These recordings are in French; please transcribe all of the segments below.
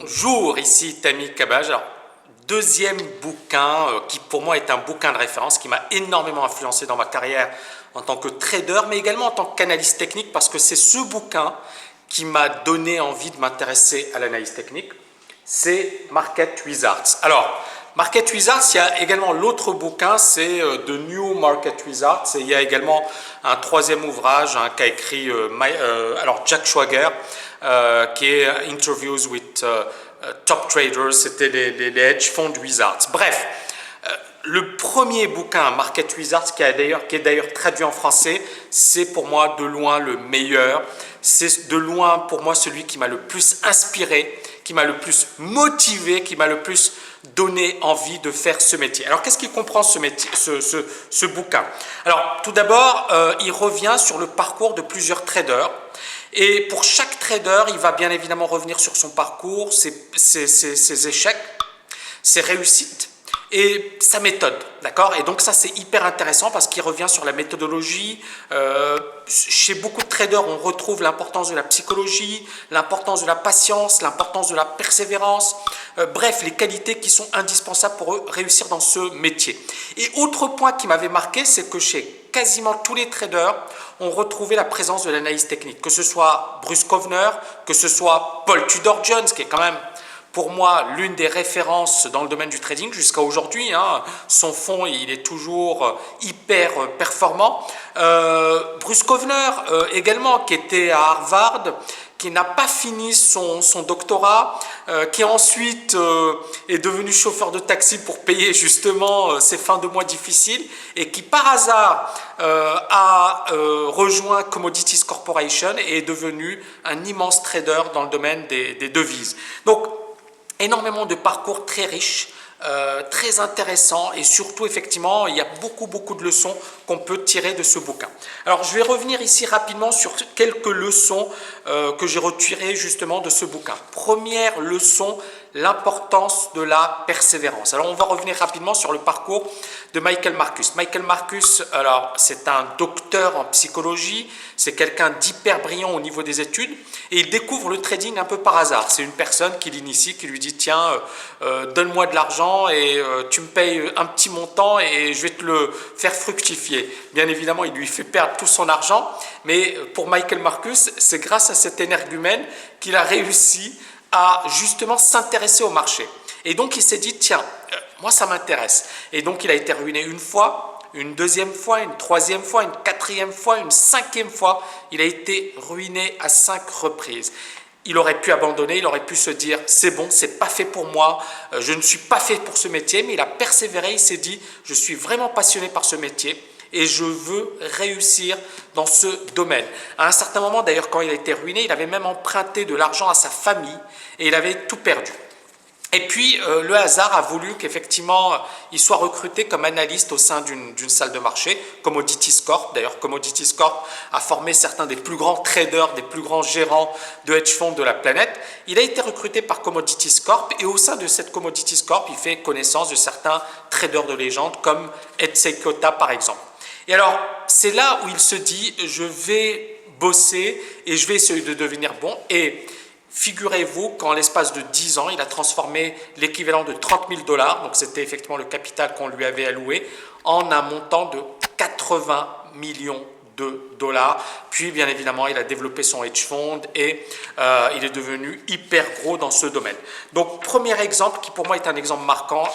Bonjour, ici Tammy Cabage. Alors, deuxième bouquin qui pour moi est un bouquin de référence qui m'a énormément influencé dans ma carrière en tant que trader, mais également en tant qu'analyste technique, parce que c'est ce bouquin qui m'a donné envie de m'intéresser à l'analyse technique. C'est Market Wizards. Alors, Market Wizards, il y a également l'autre bouquin, c'est The New Market Wizards. Et il y a également un troisième ouvrage qu'a écrit alors Jack Schwager, qui est Interviews with Top Traders. C'était les hedge fund wizards. Bref, le premier bouquin, Market Wizards, qui est d'ailleurs traduit en français, c'est pour moi de loin le meilleur. C'est de loin pour moi celui qui m'a le plus inspiré, qui m'a le plus motivé, qui m'a le plus donné envie de faire ce métier. Alors qu'est-ce qu'il comprend ce bouquin? Alors tout d'abord, il revient sur le parcours de plusieurs traders. Et pour chaque trader, il va bien évidemment revenir sur son parcours, ses échecs, ses réussites et sa méthode, d'accord? Et donc ça c'est hyper intéressant parce qu'il revient sur la méthodologie. Chez beaucoup de traders, on retrouve l'importance de la psychologie, l'importance de la patience, l'importance de la persévérance, bref, les qualités qui sont indispensables pour eux réussir dans ce métier. Et autre point qui m'avait marqué, c'est que chez quasiment tous les traders, on retrouvait la présence de l'analyse technique, que ce soit Bruce Kovner, que ce soit Paul Tudor Jones, qui est quand même pour moi l'une des références dans le domaine du trading jusqu'à aujourd'hui. Son fonds, il est toujours hyper performant. Bruce Kovner également, qui était à Harvard, qui n'a pas fini son doctorat, qui ensuite est devenu chauffeur de taxi pour payer justement ses fins de mois difficiles et qui par hasard a rejoint Commodities Corporation et est devenu un immense trader dans le domaine des devises. Donc, énormément de parcours très riches, très intéressants et surtout effectivement il y a beaucoup de leçons qu'on peut tirer de ce bouquin. Alors je vais revenir ici rapidement sur quelques leçons que j'ai retirées justement de ce bouquin. Première leçon, l'importance de la persévérance. Alors on va revenir rapidement sur le parcours de Michael Marcus. Michael Marcus, alors c'est un docteur en psychologie, c'est quelqu'un d'hyper brillant au niveau des études et il découvre le trading un peu par hasard. C'est une personne qui l'initie, qui lui dit tiens, donne-moi de l'argent et tu me payes un petit montant et je vais te le faire fructifier. Bien évidemment, il lui fait perdre tout son argent, mais pour Michael Marcus, c'est grâce à cet énergumène qu'il a réussi à justement s'intéresser au marché. Et donc il s'est dit tiens, moi ça m'intéresse. Et donc il a été ruiné une fois, une deuxième fois, une troisième fois, une quatrième fois, une cinquième fois. Il a été ruiné à 5 reprises. Il aurait pu abandonner, il aurait pu se dire c'est bon, c'est pas fait pour moi, je ne suis pas fait pour ce métier, mais il a persévéré, il s'est dit je suis vraiment passionné par ce métier et je veux réussir dans ce domaine. À un certain moment d'ailleurs, quand il a été ruiné, il avait même emprunté de l'argent à sa famille et il avait tout perdu. Et puis le hasard a voulu qu'effectivement il soit recruté comme analyste au sein d'une salle de marché, Commodities Corp. D'ailleurs Commodities Corp a formé certains des plus grands traders, des plus grands gérants de hedge funds de la planète. Il a été recruté par Commodities Corp et au sein de cette Commodities Corp, il fait connaissance de certains traders de légende comme Ed Seykota par exemple. Et alors c'est là où il se dit je vais bosser et je vais essayer de devenir bon. Et figurez-vous qu'en l'espace de 10 ans, il a transformé l'équivalent de 30 000 $, donc c'était effectivement le capital qu'on lui avait alloué, en un montant de 80 millions de dollars. Puis bien évidemment, il a développé son hedge fund et il est devenu hyper gros dans ce domaine. Donc premier exemple qui pour moi est un exemple marquant,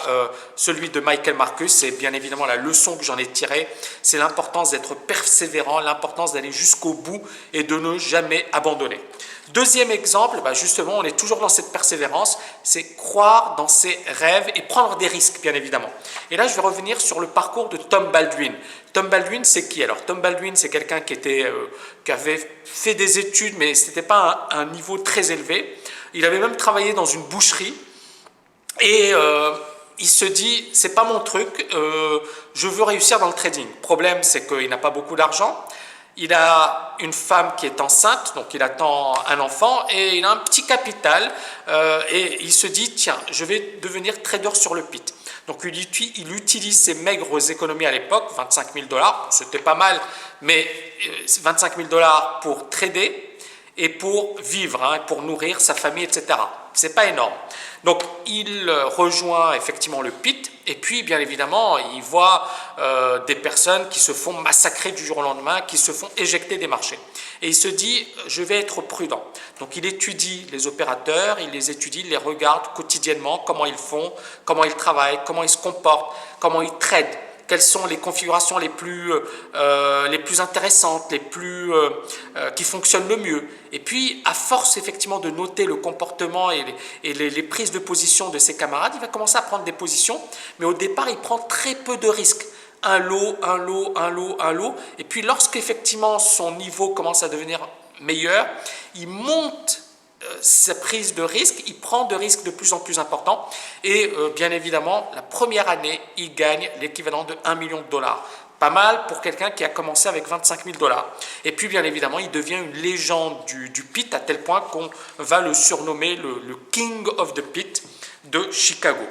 celui de Michael Marcus, c'est bien évidemment la leçon que j'en ai tirée, c'est l'importance d'être persévérant, l'importance d'aller jusqu'au bout et de ne jamais abandonner. Deuxième exemple, justement, on est toujours dans cette persévérance, c'est croire dans ses rêves et prendre des risques, bien évidemment. Et là, je vais revenir sur le parcours de Tom Baldwin. Tom Baldwin, c'est qui? Alors, Tom Baldwin, c'est quelqu'un qui avait fait des études, mais ce n'était pas un niveau très élevé. Il avait même travaillé dans une boucherie et il se dit, c'est pas mon truc, je veux réussir dans le trading. Le problème, c'est qu'il n'a pas beaucoup d'argent. Il a une femme qui est enceinte, donc il attend un enfant et il a un petit capital et il se dit tiens, je vais devenir trader sur le pit. Donc il utilise ses maigres économies à l'époque, 25 000 $, c'était pas mal, mais 25 000 $ pour trader. et pour vivre, pour nourrir sa famille, etc. C'est pas énorme. Donc il rejoint effectivement le pit et puis bien évidemment il voit des personnes qui se font massacrer du jour au lendemain, qui se font éjecter des marchés. Et il se dit je vais être prudent. Donc il étudie les opérateurs, il les étudie, il les regarde quotidiennement, comment ils font, comment ils travaillent, comment ils se comportent, comment ils tradent. Quelles sont les configurations les plus intéressantes, qui fonctionnent le mieux. Et puis, à force effectivement de noter le comportement et les prises de position de ses camarades, il va commencer à prendre des positions, mais au départ, il prend très peu de risques. Un lot, un lot, un lot, un lot. Et puis, lorsqu'effectivement son niveau commence à devenir meilleur, il monte sa prise de risque, il prend de risques de plus en plus importants et bien évidemment, la première année, il gagne l'équivalent de 1 million de dollars. Pas mal pour quelqu'un qui a commencé avec 25 000 dollars. Et puis bien évidemment, il devient une légende du pit à tel point qu'on va le surnommer le King of the Pit de Chicago.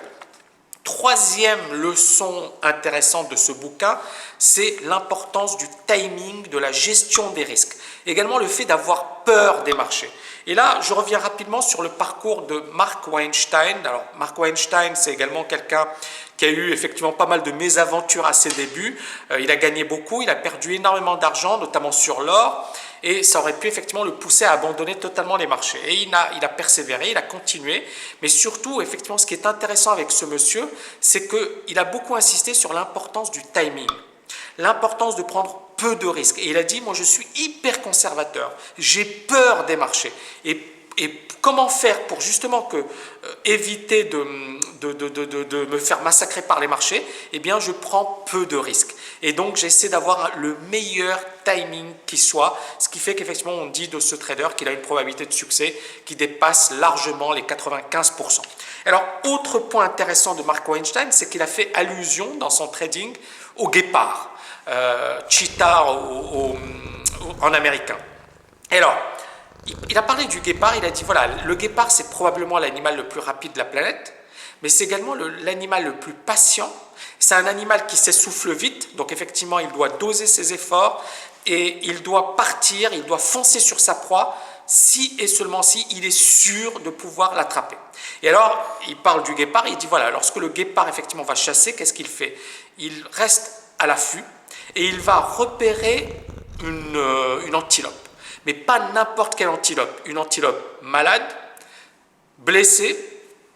Troisième leçon intéressante de ce bouquin, c'est l'importance du timing, de la gestion des risques. Également le fait d'avoir peur des marchés. Et là, je reviens rapidement sur le parcours de Mark Weinstein. Alors, Mark Weinstein, c'est également quelqu'un qui a eu effectivement pas mal de mésaventures à ses débuts. Il a gagné beaucoup, il a perdu énormément d'argent, notamment sur l'or. Et ça aurait pu effectivement le pousser à abandonner totalement les marchés. Et il a persévéré, il a continué. Mais surtout, effectivement, ce qui est intéressant avec ce monsieur, c'est qu'il a beaucoup insisté sur l'importance du timing. L'importance de prendre peu de risques. Et il a dit, moi je suis hyper conservateur, j'ai peur des marchés. Et comment faire pour justement éviter de me faire massacrer par les marchés? Eh bien, je prends peu de risques. Et donc, j'essaie d'avoir le meilleur timing qui soit, ce qui fait qu'effectivement, on dit de ce trader qu'il a une probabilité de succès qui dépasse largement les 95%. Alors, autre point intéressant de Mark Weinstein, c'est qu'il a fait allusion dans son trading au guépard, cheetah en américain. Et alors, il a parlé du guépard, il a dit voilà, le guépard c'est probablement l'animal le plus rapide de la planète, mais c'est également l'animal le plus patient. C'est un animal qui s'essouffle vite, donc effectivement il doit doser ses efforts et il doit partir, il doit foncer sur sa proie si et seulement si il est sûr de pouvoir l'attraper. Et alors il parle du guépard, il dit voilà, lorsque le guépard effectivement va chasser, qu'est-ce qu'il fait? Il reste à l'affût et il va repérer une antilope. Mais pas n'importe quelle antilope, une antilope malade, blessée,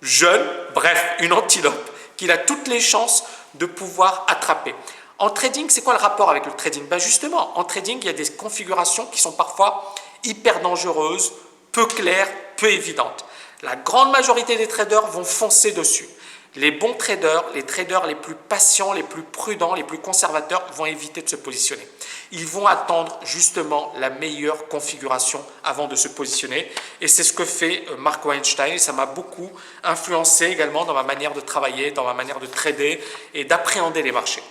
jeune, bref, une antilope qu'il a toutes les chances de pouvoir attraper. En trading, c'est quoi le rapport avec le trading? Ben justement, en trading, il y a des configurations qui sont parfois hyper dangereuses, peu claires, peu évidentes. La grande majorité des traders vont foncer dessus. Les bons traders, les traders les plus patients, les plus prudents, les plus conservateurs vont éviter de se positionner. Ils vont attendre justement la meilleure configuration avant de se positionner. Et c'est ce que fait Mark Weinstein. Et ça m'a beaucoup influencé également dans ma manière de travailler, dans ma manière de trader et d'appréhender les marchés.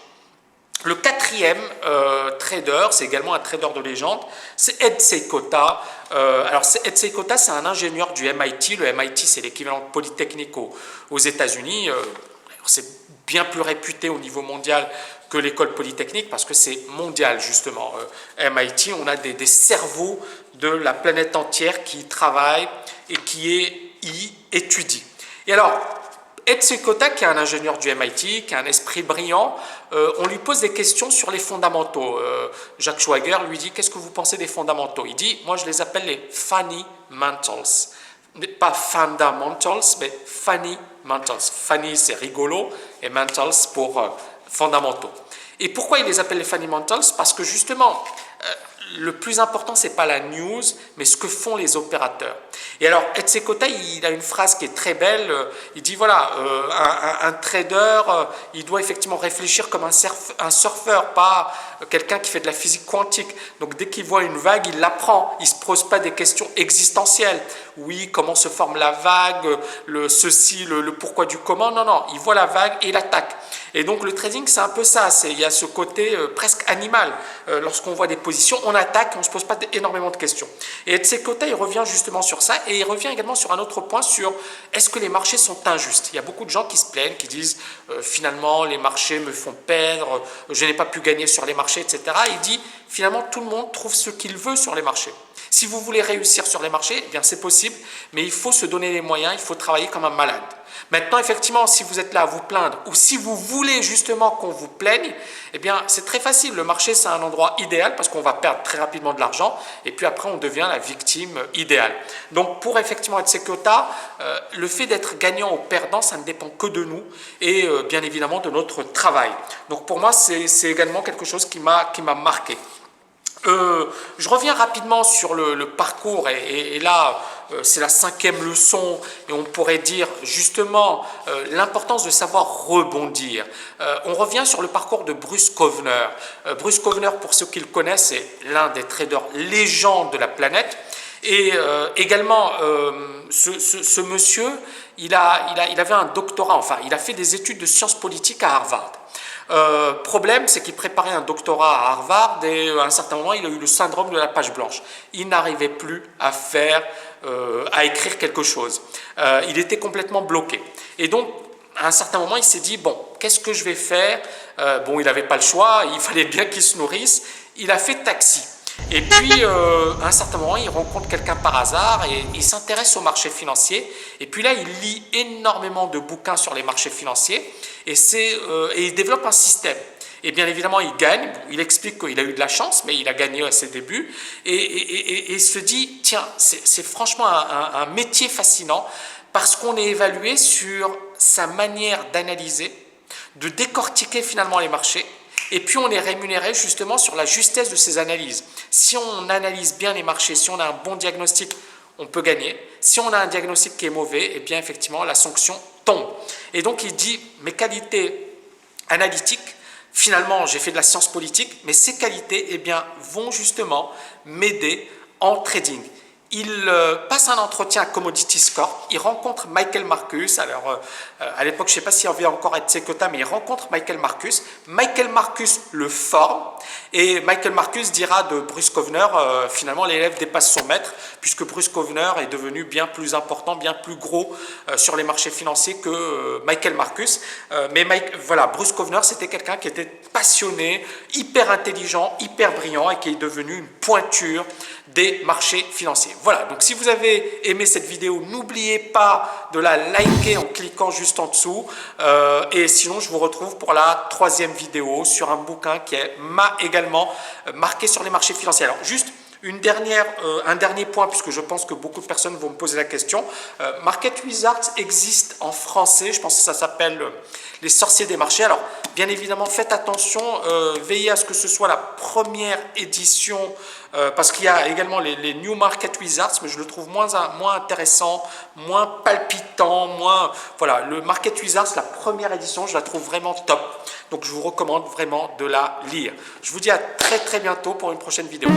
Le quatrième trader, c'est également un trader de légende, c'est Ed Seykota. Ed Seykota, c'est un ingénieur du MIT. Le MIT, c'est l'équivalent de Polytechnique aux États-Unis. C'est bien plus réputé au niveau mondial que l'école polytechnique parce que c'est mondial justement. MIT, on a des cerveaux de la planète entière qui y travaillent et qui y étudient. Et alors, Ed Seykota, qui est un ingénieur du MIT, qui a un esprit brillant, on lui pose des questions sur les fondamentaux. Jacques Schwager lui dit « Qu'est-ce que vous pensez des fondamentaux ?» Il dit « Moi, je les appelle les fundamentals. » Pas fundamentals, mais fundamentals. Funny, c'est rigolo, et mentals pour fondamentaux. Et pourquoi il les appelle les fundamentals? Parce que justement, le plus important, ce n'est pas la news, mais ce que font les opérateurs. Et alors, Ed Seykota, il a une phrase qui est très belle. Il dit, voilà, un trader, il doit effectivement réfléchir comme un surfeur, pas quelqu'un qui fait de la physique quantique. Donc, dès qu'il voit une vague, il l'apprend. Il ne se pose pas des questions existentielles. Oui, comment se forme la vague, le pourquoi du comment. Non, non, il voit la vague et il attaque. Et donc, le trading, c'est un peu ça. Il y a ce côté presque animal. Lorsqu'on voit des positions, on on attaque, on ne se pose pas énormément de questions. Et Etsekota, il revient justement sur ça, et il revient également sur un autre point, sur est-ce que les marchés sont injustes. Il y a beaucoup de gens qui se plaignent, qui disent finalement les marchés me font perdre, je n'ai pas pu gagner sur les marchés, etc. Il dit finalement tout le monde trouve ce qu'il veut sur les marchés. Si vous voulez réussir sur les marchés, eh bien c'est possible, mais il faut se donner les moyens, il faut travailler comme un malade. Maintenant, effectivement, si vous êtes là à vous plaindre, ou si vous voulez justement qu'on vous plaigne, eh bien c'est très facile. Le marché, c'est un endroit idéal parce qu'on va perdre très rapidement de l'argent, et puis après, on devient la victime idéale. Donc, pour effectivement être Etsekota, le fait d'être gagnant ou perdant, ça ne dépend que de nous, et bien évidemment de notre travail. Donc, pour moi, c'est également quelque chose qui m'a marqué. Je reviens rapidement sur le parcours et là c'est la 5e leçon et on pourrait dire justement l'importance de savoir rebondir. On revient sur le parcours de Bruce Kovner. Bruce Kovner, pour ceux qui le connaissent, c'est l'un des traders légendes de la planète. Et également, ce monsieur, il avait un doctorat, enfin il a fait des études de sciences politiques à Harvard. Problème, c'est qu'il préparait un doctorat à Harvard et à un certain moment, il a eu le syndrome de la page blanche. Il n'arrivait plus à écrire quelque chose. Il était complètement bloqué. Et donc, à un certain moment, il s'est dit, bon, qu'est-ce que je vais faire? Bon, il n'avait pas le choix, il fallait bien qu'il se nourrisse. Il a fait taxi. Et puis, à un certain moment, il rencontre quelqu'un par hasard et il s'intéresse au marché financier. Et puis là, il lit énormément de bouquins sur les marchés financiers et il développe un système. Et bien évidemment, il gagne. Il explique qu'il a eu de la chance, mais il a gagné à ses débuts. Et il se dit, tiens, c'est franchement un métier fascinant parce qu'on est évalué sur sa manière d'analyser, de décortiquer finalement les marchés. Et puis on est rémunéré justement sur la justesse de ces analyses. Si on analyse bien les marchés, si on a un bon diagnostic, on peut gagner. Si on a un diagnostic qui est mauvais, eh bien effectivement la sanction tombe. Et donc il dit, mes qualités analytiques, finalement j'ai fait de la science politique, mais ces qualités eh bien, vont justement m'aider en trading. Il passe un entretien à Commodity Score, il rencontre Michael Marcus, alors à l'époque je ne sais pas s'il revient encore à Etsekota, mais il rencontre Michael Marcus le forme, et Michael Marcus dira de Bruce Kovner, finalement l'élève dépasse son maître, puisque Bruce Kovner est devenu bien plus important, bien plus gros sur les marchés financiers que Michael Marcus, mais voilà, Bruce Kovner c'était quelqu'un qui était passionné, hyper intelligent, hyper brillant, et qui est devenu une pointure des marchés financiers. Voilà, donc si vous avez aimé cette vidéo, n'oubliez pas de la liker en cliquant juste en dessous. Et sinon, je vous retrouve pour la 3e vidéo sur un bouquin qui m'a également marqué sur les marchés financiers. Alors, juste un dernier point, puisque je pense que beaucoup de personnes vont me poser la question. Market Wizards existe en français, je pense que ça s'appelle Les Sorciers des Marchés. Alors, bien évidemment, faites attention, veillez à ce que ce soit la première édition, parce qu'il y a également les New Market Wizards, mais je le trouve moins intéressant, moins palpitant, voilà, le Market Wizards, la première édition, je la trouve vraiment top. Donc, je vous recommande vraiment de la lire. Je vous dis à très très bientôt pour une prochaine vidéo.